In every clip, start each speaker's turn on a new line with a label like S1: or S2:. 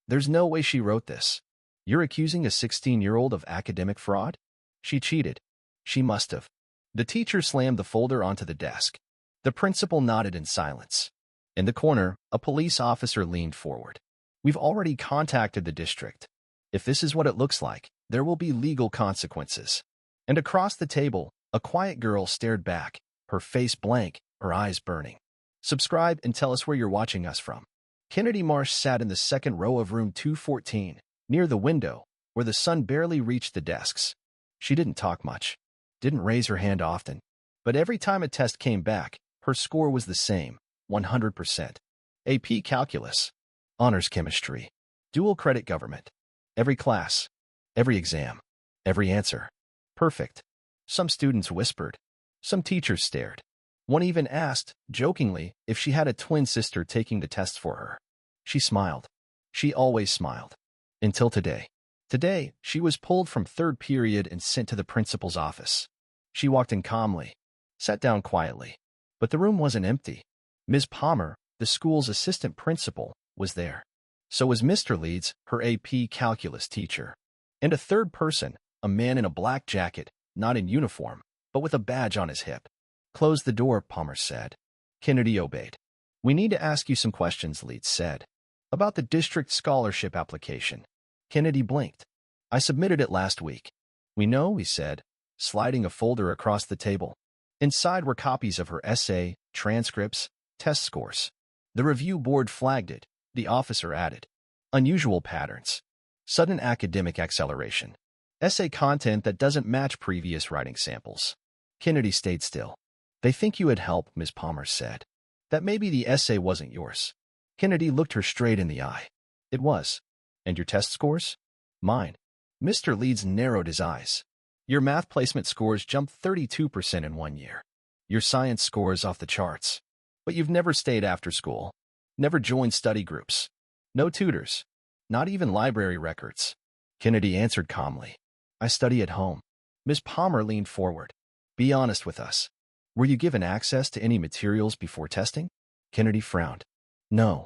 S1: There's no way she wrote this. You're accusing a 16-year-old of academic fraud? She cheated. She must have. The teacher slammed the folder onto the desk. The principal nodded in silence. In the corner, a police officer leaned forward. We've already contacted the district. If this is what it looks like, there will be legal consequences. And across the table, a quiet girl stared back, her face blank, her eyes burning. Subscribe and tell us where you're watching us from. Kennedy Marsh sat in the second row of room 214, near the window, where the sun barely reached the desks. She didn't talk much, didn't raise her hand often, but every time a test came back, her score was the same, 100%. AP Calculus, Honors Chemistry, Dual Credit Government. Every class, every exam, every answer. Perfect. Some students whispered. Some teachers stared. One even asked, jokingly, if she had a twin sister taking the tests for her. She smiled. She always smiled. Until today. Today, she was pulled from third period and sent to the principal's office. She walked in calmly, sat down quietly. But the room wasn't empty. Ms. Palmer, the school's assistant principal, was there. So was Mr. Leeds, her AP Calculus teacher. And a third person, a man in a black jacket, not in uniform, but with a badge on his hip. Close the door, Palmer said. Kennedy obeyed. We need to ask you some questions, Leeds said. About the district scholarship application. Kennedy blinked. I submitted it last week. We know, he said, sliding a folder across the table. Inside were copies of her essay, transcripts, test scores. The review board flagged it. The officer added. Unusual patterns. Sudden academic acceleration. Essay content that doesn't match previous writing samples. Kennedy stayed still. They think you had help, Ms. Palmer said. That maybe the essay wasn't yours. Kennedy looked her straight in the eye. It was. And your test scores? Mine. Mr. Leeds narrowed his eyes. Your math placement scores jumped 32% in 1 year. Your science scores off the charts. But you've never stayed after school. Never joined study groups. No tutors. Not even library records. Kennedy answered calmly. I study at home. Ms. Palmer leaned forward. Be honest with us. Were you given access to any materials before testing? Kennedy frowned. No.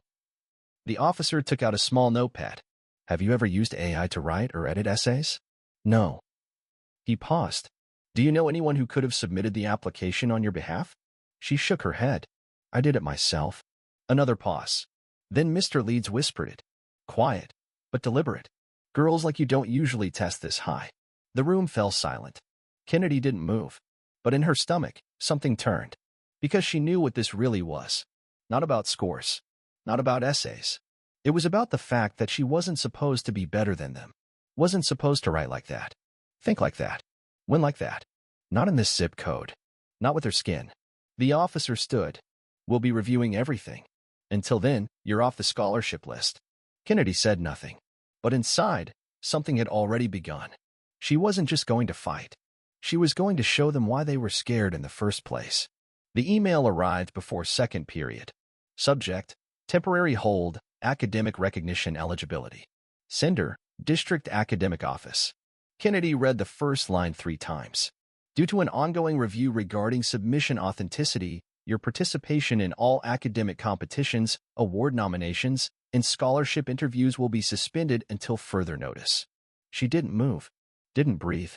S1: The officer took out a small notepad. Have you ever used AI to write or edit essays? No. He paused. Do you know anyone who could have submitted the application on your behalf? She shook her head. I did it myself. Another pause. Then Mr. Leeds whispered it. Quiet, but deliberate. Girls like you don't usually test this high. The room fell silent. Kennedy didn't move. But in her stomach, something turned. Because she knew what this really was. Not about scores. Not about essays. It was about the fact that she wasn't supposed to be better than them. Wasn't supposed to write like that. Think like that. Win like that. Not in this zip code. Not with her skin. The officer stood. We'll be reviewing everything. Until then, you're off the scholarship list. Kennedy said nothing. But inside, something had already begun. She wasn't just going to fight. She was going to show them why they were scared in the first place. The email arrived before second period. Subject, temporary hold, academic recognition eligibility. Sender, District Academic Office. Kennedy read the first line 3 times. Due to an ongoing review regarding submission authenticity, your participation in all academic competitions, award nominations, and scholarship interviews will be suspended until further notice. She didn't move, didn't breathe,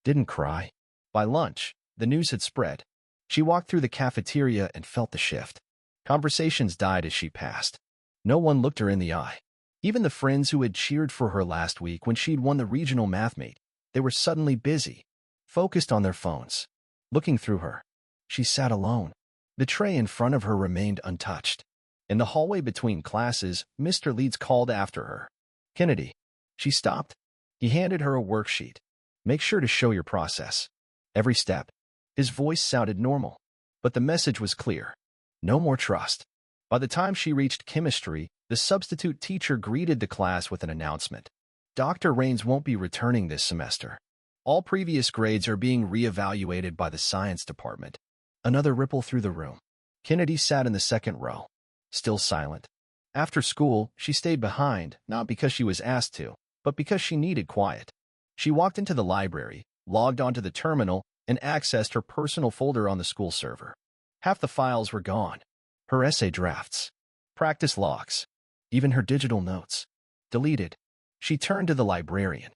S1: didn't cry. By lunch, the news had spread. She walked through the cafeteria and felt the shift. Conversations died as she passed. No one looked her in the eye. Even the friends who had cheered for her last week when she'd won the regional math meet, they were suddenly busy, focused on their phones. Looking through her, she sat alone. The tray in front of her remained untouched. In the hallway between classes, Mr. Leeds called after her. Kennedy. She stopped. He handed her a worksheet. Make sure to show your process. Every step. His voice sounded normal. But the message was clear. No more trust. By the time she reached chemistry, the substitute teacher greeted the class with an announcement. Dr. Raines won't be returning this semester. All previous grades are being reevaluated by the science department. Another ripple through the room. Kennedy sat in the second row, still silent. After school, she stayed behind, not because she was asked to, but because she needed quiet. She walked into the library, logged onto the terminal, and accessed her personal folder on the school server. Half the files were gone. Her essay drafts, practice logs, even her digital notes. Deleted. She turned to the librarian.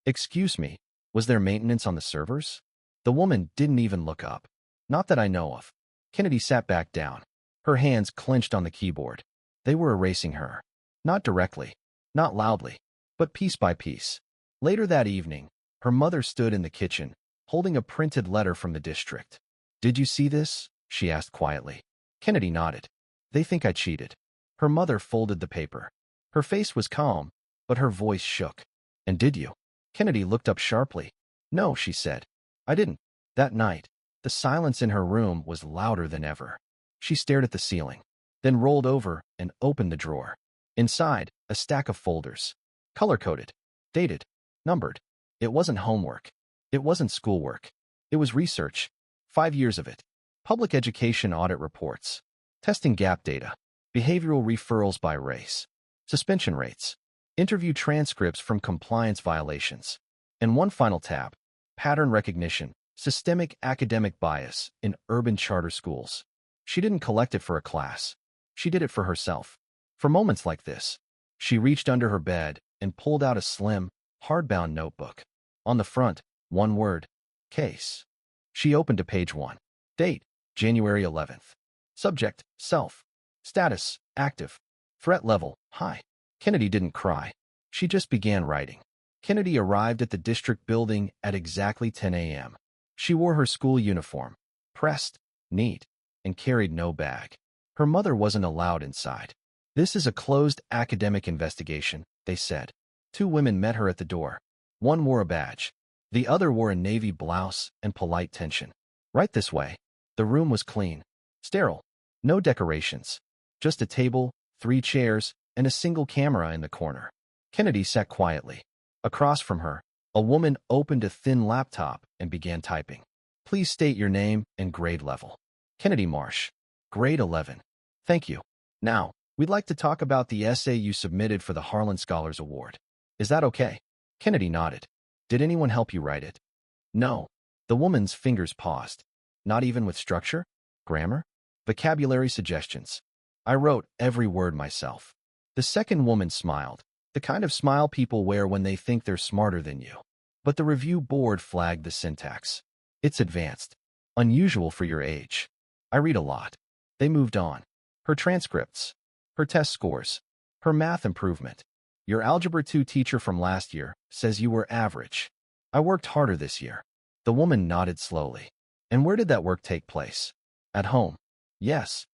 S1: Excuse me, was there maintenance on the servers? The woman didn't even look up. Not that I know of. Kennedy sat back down. Her hands clenched on the keyboard. They were erasing her. Not directly, not loudly, but piece by piece. Later that evening, her mother stood in the kitchen, holding a printed letter from the district. Did you see this? She asked quietly. Kennedy nodded. They think I cheated. Her mother folded the paper. Her face was calm, but her voice shook. And did you? Kennedy looked up sharply. No, she said. I didn't. That night, the silence in her room was louder than ever. She stared at the ceiling, then rolled over and opened the drawer. Inside, a stack of folders. Color-coded, dated, numbered. It wasn't homework. It wasn't schoolwork. It was research. 5 years of it. Public education audit reports. Testing gap data. Behavioral referrals by race. Suspension rates. Interview transcripts from compliance violations. And one final tab. Pattern recognition. Systemic academic bias in urban charter schools. She didn't collect it for a class. She did it for herself. For moments like this, she reached under her bed and pulled out a slim, hardbound notebook. On the front, one word, case. She opened to page 1. Date, January 11th. Subject, self. Status, active. Threat level, high. Kennedy didn't cry. She just began writing. Kennedy arrived at the district building at exactly 10 a.m. She wore her school uniform, pressed, neat, and carried no bag. Her mother wasn't allowed inside. This is a closed academic investigation, they said. 2 women met her at the door. One wore a badge. The other wore a navy blouse and polite tension. Right this way. The room was clean, sterile, no decorations. Just a table, 3 chairs, and a single camera in the corner. Kennedy sat quietly. Across from her, a woman opened a thin laptop and began typing. Please state your name and grade level. Kennedy Marsh. Grade 11. Thank you. Now, we'd like to talk about the essay you submitted for the Harlan Scholars Award. Is that okay? Kennedy nodded. Did anyone help you write it? No. The woman's fingers paused. Not even with structure? Grammar? Vocabulary suggestions. I wrote every word myself. The second woman smiled, the kind of smile people wear when they think they're smarter than you. But the review board flagged the syntax. It's advanced. Unusual for your age. I read a lot. They moved on. Her transcripts. Her test scores. Her math improvement. Your Algebra 2 teacher from last year says you were average. I worked harder this year. The woman nodded slowly. And where did that work take place? At home. Yes.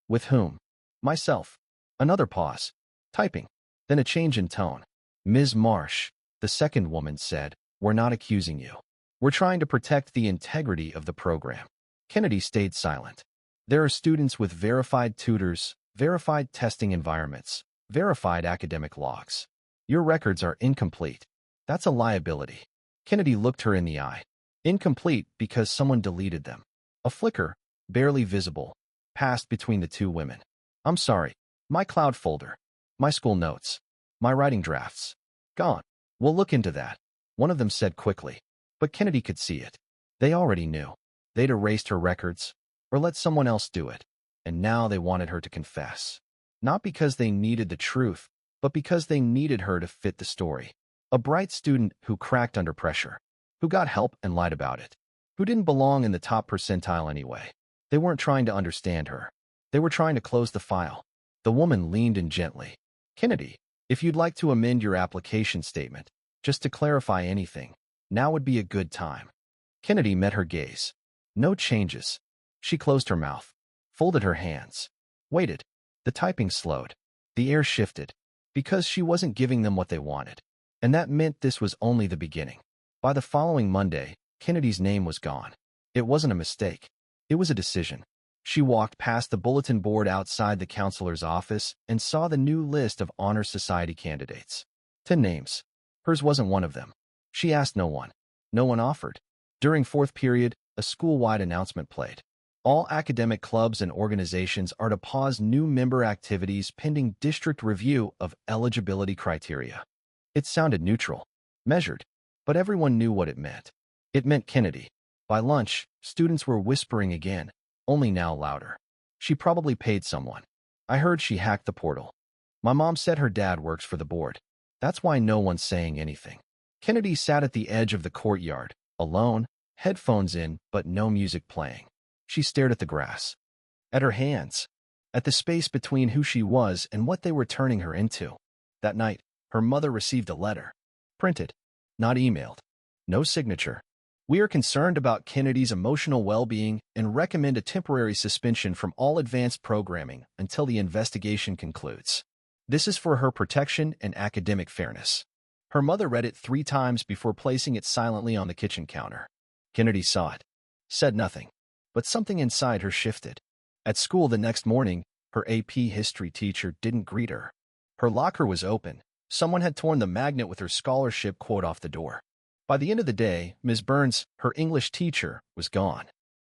S1: With whom? Myself. Another pause. Typing. Then a change in tone. Ms. Marsh, the second woman said, we're not accusing you. We're trying to protect the integrity of the program. Kennedy stayed silent. There are students with verified tutors, verified testing environments, verified academic logs. Your records are incomplete. That's a liability. Kennedy looked her in the eye. Incomplete because someone deleted them. A flicker, barely visible, passed between the 2 women. I'm sorry. My cloud folder. My school notes. My writing drafts. Gone. We'll look into that. One of them said quickly. But Kennedy could see it. They already knew. They'd erased her records, or let someone else do it. And now they wanted her to confess. Not because they needed the truth, but because they needed her to fit the story. A bright student who cracked under pressure, who got help and lied about it, who didn't belong in the top percentile anyway. They weren't trying to understand her. They were trying to close the file. The woman leaned in gently. Kennedy, if you'd like to amend your application statement, just to clarify anything, now would be a good time. Kennedy met her gaze. No changes. She closed her mouth, folded her hands, waited. The typing slowed. The air shifted, because she wasn't giving them what they wanted. And that meant this was only the beginning. By the following Monday, Kennedy's name was gone. It wasn't a mistake. It was a decision. She walked past the bulletin board outside the counselor's office and saw the new list of Honor Society candidates. 10 names. Hers wasn't one of them. She asked no one. No one offered. During 4th period, a school-wide announcement played. All academic clubs and organizations are to pause new member activities pending district review of eligibility criteria. It sounded neutral, measured, but everyone knew what it meant. It meant Kennedy. By lunch, students were whispering again, only now louder. She probably paid someone. I heard she hacked the portal. My mom said her dad works for the board. That's why no one's saying anything. Kennedy sat at the edge of the courtyard, alone, headphones in, but no music playing. She stared at the grass, at her hands, at the space between who she was and what they were turning her into. That night, her mother received a letter. Printed, not emailed. No signature. We are concerned about Kennedy's emotional well-being and recommend a temporary suspension from all advanced programming until the investigation concludes. This is for her protection and academic fairness. Her mother read it 3 times before placing it silently on the kitchen counter. Kennedy saw it, said nothing, but something inside her shifted. At school the next morning, her AP history teacher didn't greet her. Her locker was open. Someone had torn the magnet with her scholarship quote off the door. By the end of the day, Ms. Burns, her English teacher, was gone.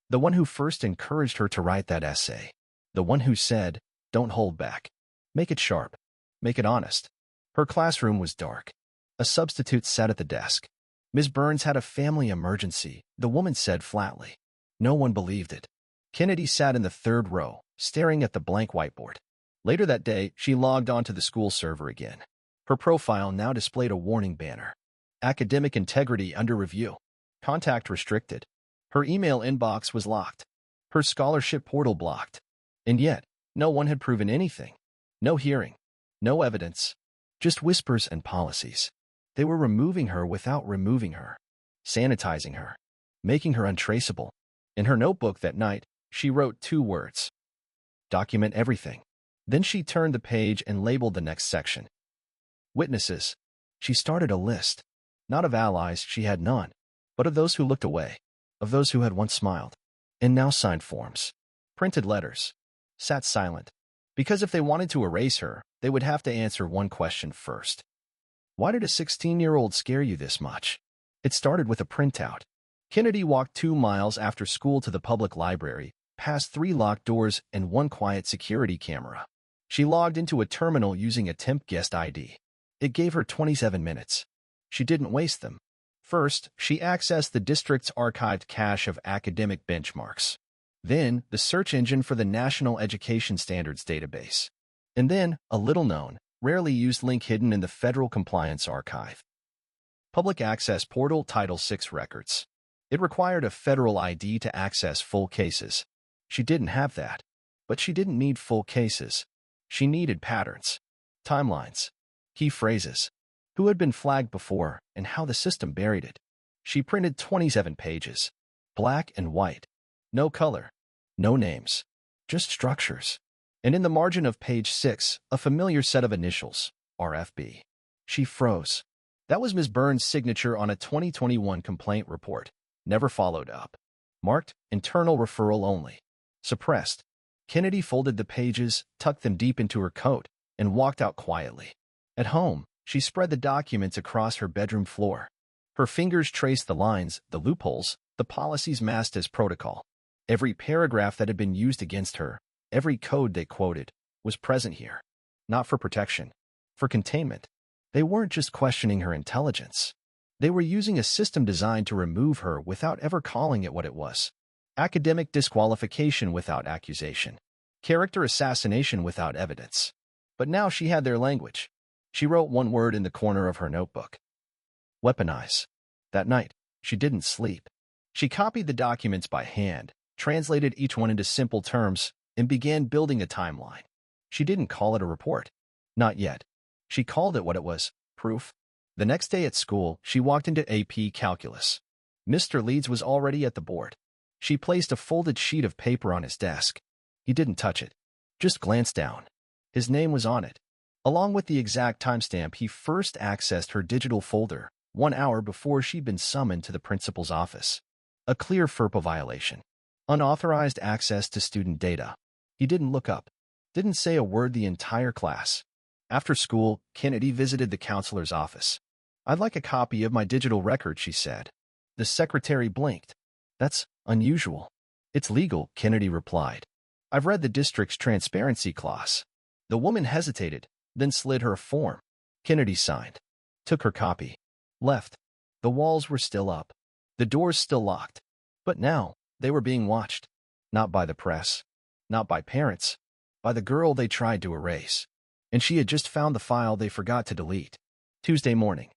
S1: The one who first encouraged her to write that essay. The one who said, "Don't hold back. Make it sharp. Make it honest." Her classroom was dark. A substitute sat at the desk. Ms. Burns had a family emergency, the woman said flatly. No one believed it. Kennedy sat in the 3rd row, staring at the blank whiteboard. Later that day, she logged onto the school server again. Her profile now displayed a warning banner. Academic integrity under review. Contact restricted. Her email inbox was locked. Her scholarship portal blocked. And yet, no one had proven anything. No hearing. No evidence. Just whispers and policies. They were removing her without removing her. Sanitizing her. Making her untraceable. In her notebook that night, she wrote 2 words. Document everything. Then she turned the page and labeled the next section. Witnesses. She started a list. Not of allies, she had none, but of those who looked away, of those who had once smiled, and now signed forms, printed letters, sat silent, because if they wanted to erase her, they would have to answer one question first. Why did a 16-year-old scare you this much? It started with a printout. Kennedy walked 2 miles after school to the public library, past 3 locked doors and 1 quiet security camera. She logged into a terminal using a temp guest ID. It gave her 27 minutes. She didn't waste them. First, she accessed the district's archived cache of academic benchmarks. Then, the search engine for the National Education Standards database. And then, a little-known, rarely used link hidden in the Federal Compliance Archive. Public Access Portal Title VI Records. It required a federal ID to access full cases. She didn't have that. But she didn't need full cases. She needed patterns, timelines, key phrases, who had been flagged before, and how the system buried it. She printed 27 pages, black and white, no color, no names, just structures. And in the margin of page 6, a familiar set of initials, RFB. She froze. That was Ms. Burns' signature on a 2021 complaint report, never followed up. Marked, internal referral only. Suppressed. Kennedy folded the pages, tucked them deep into her coat, and walked out quietly. At home, she spread the documents across her bedroom floor. Her fingers traced the lines, the loopholes, the policies masked as protocol. Every paragraph that had been used against her, every code they quoted, was present here. Not for protection, for containment. They weren't just questioning her intelligence. They were using a system designed to remove her without ever calling it what it was. Academic disqualification without accusation. Character assassination without evidence. But now she had their language. She wrote 1 word in the corner of her notebook. Weaponize. That night, she didn't sleep. She copied the documents by hand, translated each one into simple terms, and began building a timeline. She didn't call it a report. Not yet. She called it what it was, proof. The next day at school, she walked into AP Calculus. Mr. Leeds was already at the board. She placed a folded sheet of paper on his desk. He didn't touch it, just glanced down. His name was on it, along with the exact timestamp he first accessed her digital folder, 1 hour before she'd been summoned to the principal's office. A clear FERPA violation. Unauthorized access to student data. He didn't look up, didn't say a word the entire class. After school, Kennedy visited the counselor's office. "I'd like a copy of my digital record," she said. The secretary blinked. "That's unusual." "It's legal," Kennedy replied. "I've read the district's transparency clause." The woman hesitated, then slid her a form. Kennedy signed, took her copy, left. The walls were still up, the doors still locked. But now, they were being watched. Not by the press, not by parents, by the girl they tried to erase. And she had just found the file they forgot to delete. Tuesday morning,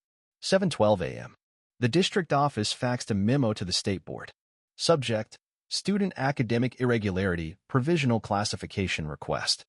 S1: 7:12 a.m. The district office faxed a memo to the state board. Subject: Student Academic Irregularity Provisional Classification Request.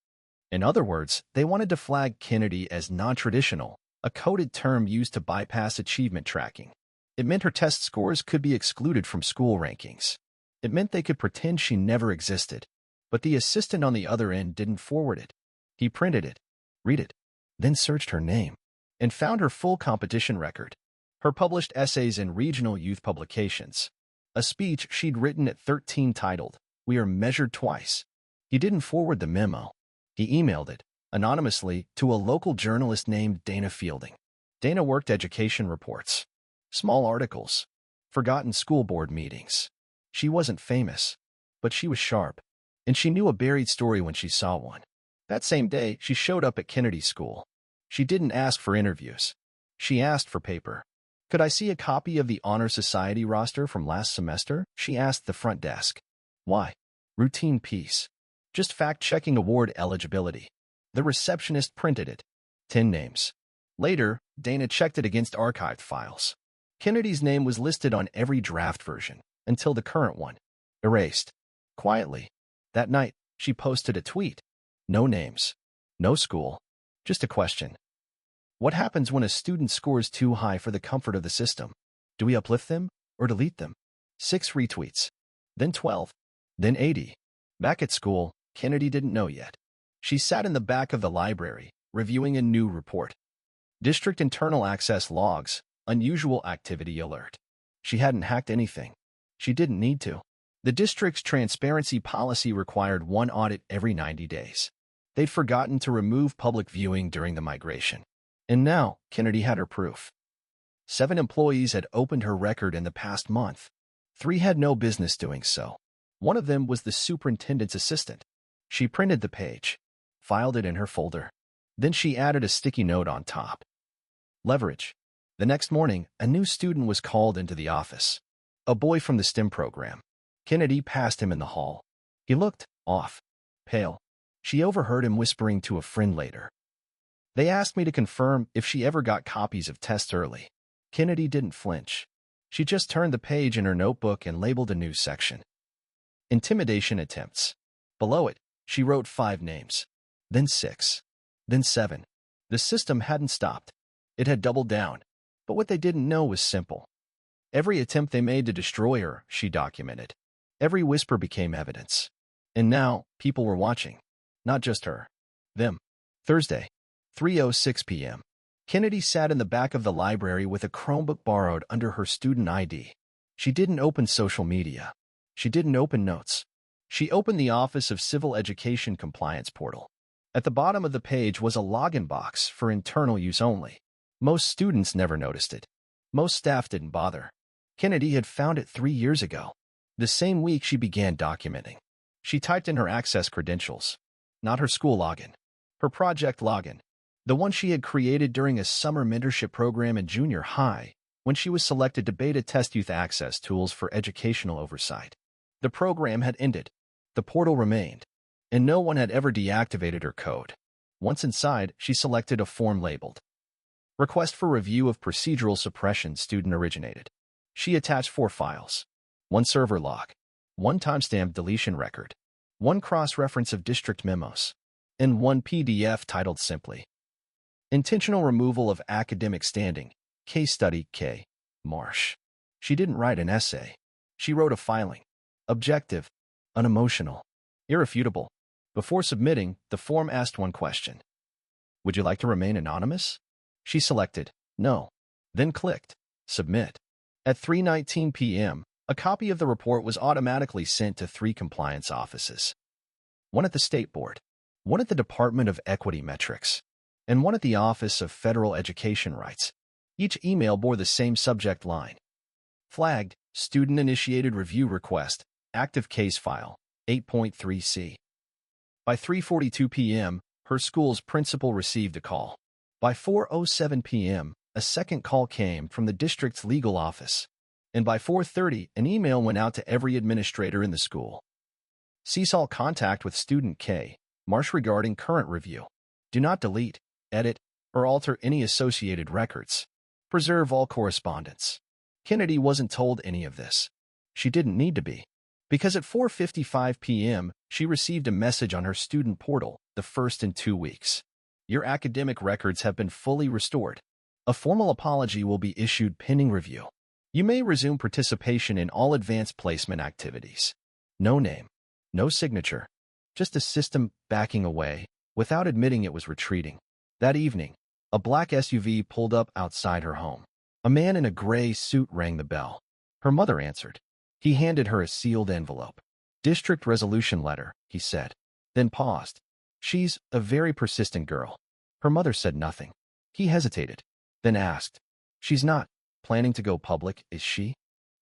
S1: In other words, they wanted to flag Kennedy as non-traditional, a coded term used to bypass achievement tracking. It meant her test scores could be excluded from school rankings. It meant they could pretend she never existed. But the assistant on the other end didn't forward it. He printed it, read it, then searched her name, and found her full competition record. Her published essays in regional youth publications. A speech she'd written at 13 titled, "We Are Measured Twice." He didn't forward the memo. He emailed it, anonymously, to a local journalist named Dana Fielding. Dana worked education reports, small articles, forgotten school board meetings. She wasn't famous, but she was sharp, and she knew a buried story when she saw one. That same day, she showed up at Kennedy's school. She didn't ask for interviews. She asked for paper. "Could I see a copy of the Honor Society roster from last semester?" she asked the front desk. "Why?" "Routine piece. Just fact-checking award eligibility." The receptionist printed it. 10 names. Later, Dana checked it against archived files. Kennedy's name was listed on every draft version, until the current one. Erased. Quietly. That night, she posted a tweet. No names. No school. Just a question. What happens when a student scores too high for the comfort of the system? Do we uplift them or delete them? 6 retweets. Then 12. Then 80. Back at school, Kennedy didn't know yet. She sat in the back of the library, reviewing a new report. District internal access logs, unusual activity alert. She hadn't hacked anything. She didn't need to. The district's transparency policy required one audit every 90 days. They'd forgotten to remove public viewing during the migration. And now, Kennedy had her proof. 7 employees had opened her record in the past month. 3 had no business doing so. One of them was the superintendent's assistant. She printed the page, filed it in her folder. Then she added a sticky note on top. Leverage. The next morning, a new student was called into the office. A boy from the STEM program. Kennedy passed him in the hall. He looked off, pale. She overheard him whispering to a friend later. "They asked me to confirm if she ever got copies of tests early." Kennedy didn't flinch. She just turned the page in her notebook and labeled a news section. Intimidation attempts. Below it, she wrote 5 names. Then 6. Then 7. The system hadn't stopped. It had doubled down. But what they didn't know was simple. Every attempt they made to destroy her, she documented. Every whisper became evidence. And now, people were watching. Not just her. Them. Thursday, 3:06 p.m. Kennedy sat in the back of the library with a Chromebook borrowed under her student ID. She didn't open social media. She didn't open notes. She opened the Office of Civil Education Compliance portal. At the bottom of the page was a login box for internal use only. Most students never noticed it. Most staff didn't bother. Kennedy had found it 3 years ago. The same week she began documenting. She typed in her access credentials. Not her school login. Her project login. The one she had created during a summer mentorship program in junior high, when she was selected to beta test youth access tools for educational oversight. The program had ended. The portal remained. And no one had ever deactivated her code. Once inside, she selected a form labeled Request for Review of Procedural Suppression Student Originated. She attached 4 files. 1 server log. 1 timestamp deletion record. 1 cross-reference of district memos. And 1 PDF titled simply Intentional Removal of Academic Standing, Case Study K. Marsh. She didn't write an essay. She wrote a filing. Objective, unemotional, irrefutable. Before submitting, the form asked 1 question. Would you like to remain anonymous? She selected no, then clicked Submit. At 3:19 p.m., a copy of the report was automatically sent to 3 compliance offices. 1 at the State Board, 1 at the Department of Equity Metrics, and 1 at the Office of Federal Education Rights. Each email bore the same subject line. Flagged, Student-Initiated Review Request, Active Case File, 8.3c. By 3:42 p.m., her school's principal received a call. By 4:07 p.m., a second call came from the district's legal office. And by 4:30, an email went out to every administrator in the school. Cease all contact with student K. Marsh regarding current review. Do not delete, edit, or alter any associated records. Preserve all correspondence. Kennedy wasn't told any of this. She didn't need to be. Because at 4:55 p.m., she received a message on her student portal, the first in 2 weeks. Your academic records have been fully restored. A formal apology will be issued pending review. You may resume participation in all advanced placement activities. No name, no signature, just a system backing away without admitting it was retreating. That evening, a black SUV pulled up outside her home. A man in a gray suit rang the bell. Her mother answered. He handed her a sealed envelope. District resolution letter, he said, then paused. She's a very persistent girl. Her mother said nothing. He hesitated, then asked, She's not planning to go public, is she?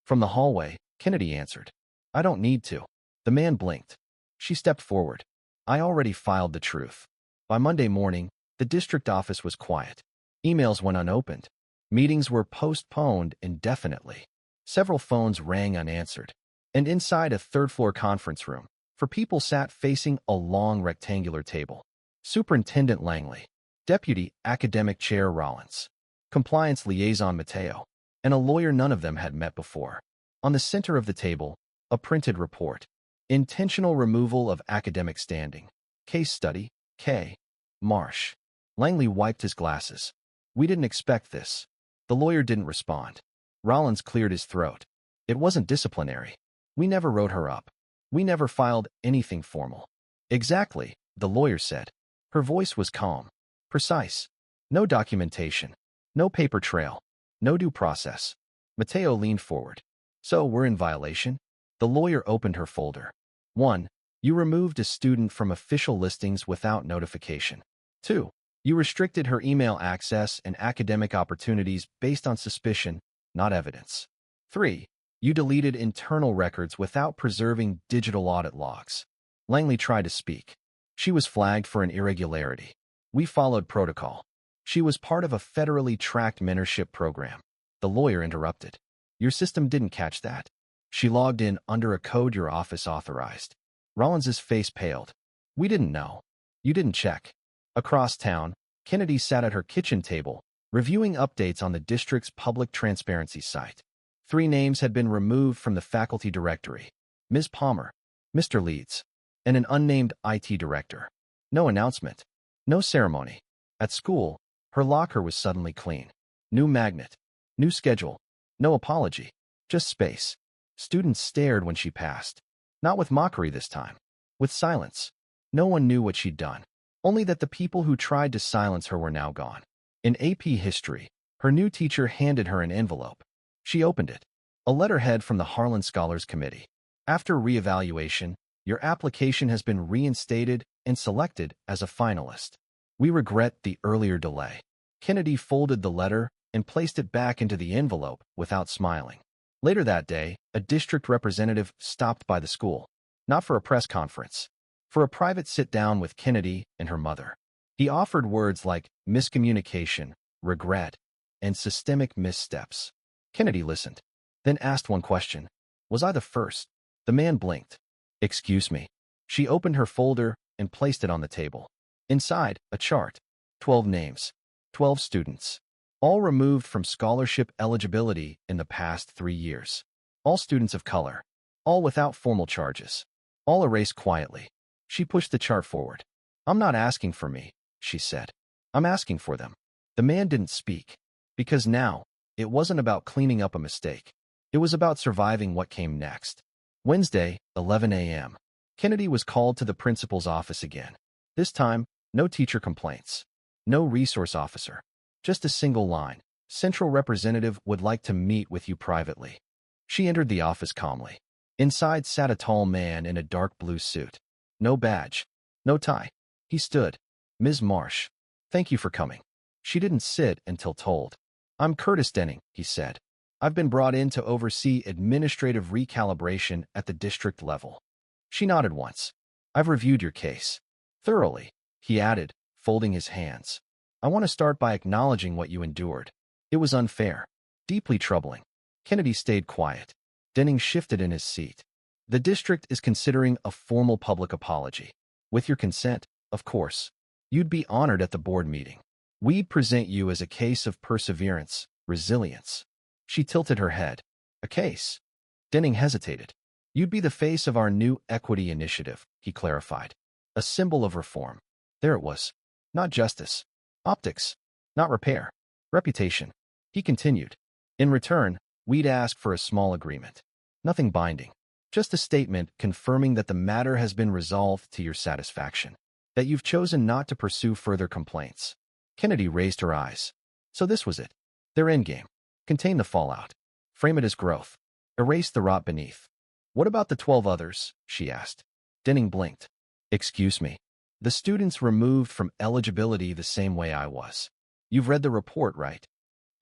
S1: From the hallway, Kennedy answered, I don't need to. The man blinked. She stepped forward. I already filed the truth. By Monday morning, the district office was quiet. Emails went unopened. Meetings were postponed indefinitely. Several phones rang unanswered. And inside a third-floor conference room, four people sat facing a long rectangular table. Superintendent Langley, Deputy Academic Chair Rollins, Compliance Liaison Mateo, and a lawyer none of them had met before. On the center of the table, a printed report. Intentional removal of academic standing. Case study, K. Marsh. Langley wiped his glasses. We didn't expect this. The lawyer didn't respond. Rollins cleared his throat. It wasn't disciplinary. We never wrote her up. We never filed anything formal. Exactly, the lawyer said. Her voice was calm, precise. No documentation, no paper trail, no due process. Mateo leaned forward. So we're in violation? The lawyer opened her folder. 1. You removed a student from official listings without notification. 2. You restricted her email access and academic opportunities based on suspicion, not evidence. 3. You deleted internal records without preserving digital audit logs. Langley tried to speak. She was flagged for an irregularity. We followed protocol. She was part of a federally tracked mentorship program. The lawyer interrupted. Your system didn't catch that. She logged in under a code your office authorized. Rollins's face paled. We didn't know. You didn't check. Across town, Kennedy sat at her kitchen table, reviewing updates on the district's public transparency site. 3 names had been removed from the faculty directory. Ms. Palmer, Mr. Leeds, and an unnamed IT director. No announcement. No ceremony. At school, her locker was suddenly clean. New magnet. New schedule. No apology. Just space. Students stared when she passed. Not with mockery this time. With silence. No one knew what she'd done. Only that the people who tried to silence her were now gone. In AP History, her new teacher handed her an envelope. She opened it. A letterhead from the Harlan Scholars Committee. After reevaluation, your application has been reinstated and selected as a finalist. We regret the earlier delay. Kennedy folded the letter and placed it back into the envelope without smiling. Later that day, a district representative stopped by the school. Not for a press conference. For a private sit-down with Kennedy and her mother. He offered words like miscommunication, regret, and systemic missteps. Kennedy listened, then asked one question. Was I the first? The man blinked. Excuse me. She opened her folder and placed it on the table. Inside, a chart. 12 names. 12 students. All removed from scholarship eligibility in the past 3 years. All students of color. All without formal charges. All erased quietly. She pushed the chart forward. I'm not asking for me, she said. I'm asking for them. The man didn't speak. Because now, it wasn't about cleaning up a mistake. It was about surviving what came next. Wednesday, 11 a.m. Kennedy was called to the principal's office again. This time, no teacher complaints. No resource officer. Just a single line. Central representative would like to meet with you privately. She entered the office calmly. Inside sat a tall man in a dark blue suit. No badge. No tie. He stood. Ms. Marsh. Thank you for coming. She didn't sit until told. I'm Curtis Denning, he said. I've been brought in to oversee administrative recalibration at the district level. She nodded once. I've reviewed your case. Thoroughly, he added, folding his hands. I want to start by acknowledging what you endured. It was unfair. Deeply troubling. Kennedy stayed quiet. Denning shifted in his seat. The district is considering a formal public apology. With your consent, of course. You'd be honored at the board meeting. We'd present you as a case of perseverance, resilience. She tilted her head. A case? Denning hesitated. You'd be the face of our new equity initiative, he clarified. A symbol of reform. There it was. Not justice. Optics. Not repair. Reputation. He continued. In return, we'd ask for a small agreement. Nothing binding. Just a statement confirming that the matter has been resolved to your satisfaction. That you've chosen not to pursue further complaints. Kennedy raised her eyes. So this was it. Their endgame. Contain the fallout. Frame it as growth. Erase the rot beneath. What about the 12 others? She asked. Denning blinked. Excuse me. The students removed from eligibility the same way I was. You've read the report, right?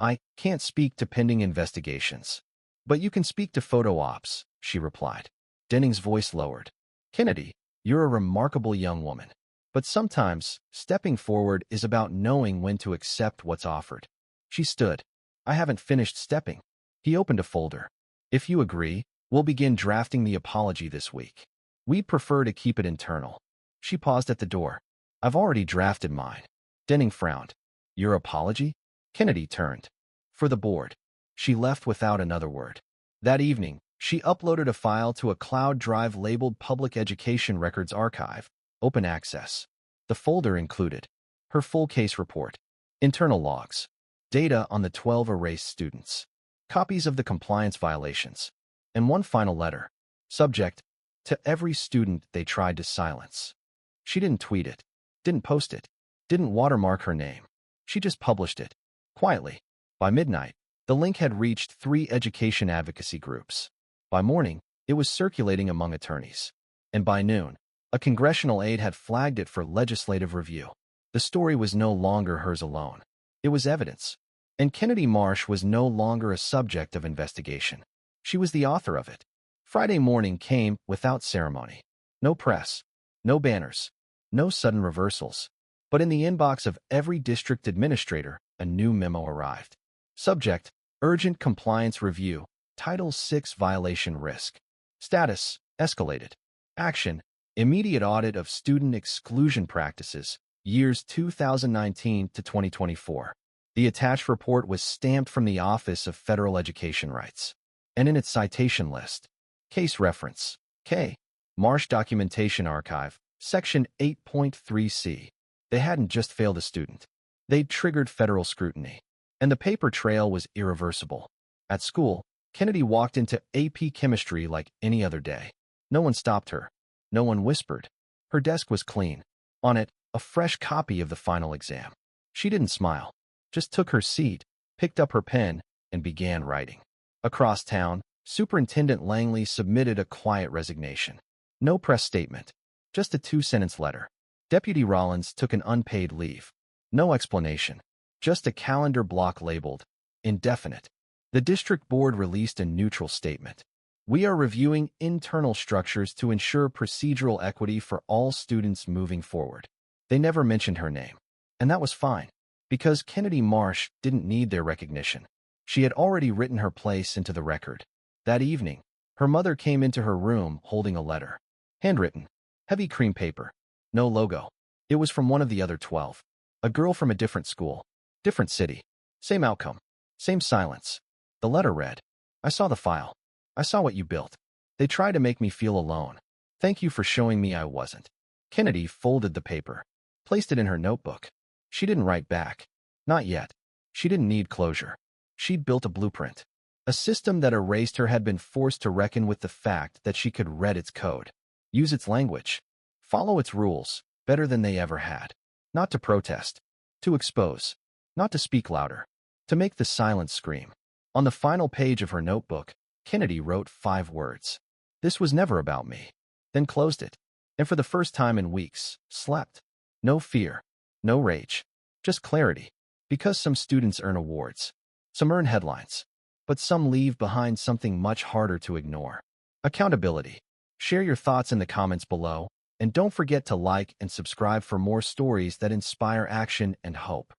S1: I can't speak to pending investigations. But you can speak to photo ops, she replied. Denning's voice lowered. Kennedy, you're a remarkable young woman. But sometimes, stepping forward is about knowing when to accept what's offered. She stood. I haven't finished stepping. He opened a folder. If you agree, we'll begin drafting the apology this week. We'd prefer to keep it internal. She paused at the door. I've already drafted mine. Denning frowned. Your apology? Kennedy turned. For the board. She left without another word. That evening, she uploaded a file to a cloud drive labeled Public Education Records Archive, Open Access. The folder included her full case report, internal logs, data on the 12 erased students, copies of the compliance violations, and one final letter, subject, to every student they tried to silence. She didn't tweet it, didn't post it, didn't watermark her name. She just published it, quietly. By midnight, the link had reached 3 education advocacy groups. By morning, it was circulating among attorneys. And by noon, a congressional aide had flagged it for legislative review. The story was no longer hers alone. It was evidence. And Kennedy Marsh was no longer a subject of investigation. She was the author of it. Friday morning came without ceremony. No press, no banners, no sudden reversals. But in the inbox of every district administrator, a new memo arrived. Subject, Urgent Compliance Review, Title VI Violation Risk. Status, Escalated. Action, Immediate Audit of Student Exclusion Practices, years 2019 to 2024. The attached report was stamped from the Office of Federal Education Rights. And in its citation list, Case Reference, K. Marsh Documentation Archive, Section 8.3c. They hadn't just failed a student. They'd triggered federal scrutiny. And the paper trail was irreversible. At school, Kennedy walked into AP Chemistry like any other day. No one stopped her. No one whispered. Her desk was clean. On it, a fresh copy of the final exam. She didn't smile. Just took her seat, picked up her pen, and began writing. Across town, Superintendent Langley submitted a quiet resignation. No press statement. Just a 2-sentence letter. Deputy Rollins took an unpaid leave. No explanation. Just a calendar block labeled indefinite. The district board released a neutral statement. We are reviewing internal structures to ensure procedural equity for all students moving forward. They never mentioned her name. And that was fine, because Kennedy Marsh didn't need their recognition. She had already written her place into the record. That evening, her mother came into her room holding a letter. Handwritten. Heavy cream paper. No logo. It was from one of the other 12. A girl from a different school. Different city. Same outcome. Same silence. The letter read, I saw the file. I saw what you built. They tried to make me feel alone. Thank you for showing me I wasn't. Kennedy folded the paper. Placed it in her notebook. She didn't write back. Not yet. She didn't need closure. She'd built a blueprint. A system that erased her had been forced to reckon with the fact that she could read its code. Use its language. Follow its rules, better than they ever had. Not to protest. To expose. Not to speak louder. To make the silence scream. On the final page of her notebook, Kennedy wrote 5 words. This was never about me. Then closed it. And for the first time in weeks, slept. No fear. No rage. Just clarity. Because some students earn awards. Some earn headlines. But some leave behind something much harder to ignore. Accountability. Share your thoughts in the comments below, and don't forget to like and subscribe for more stories that inspire action and hope.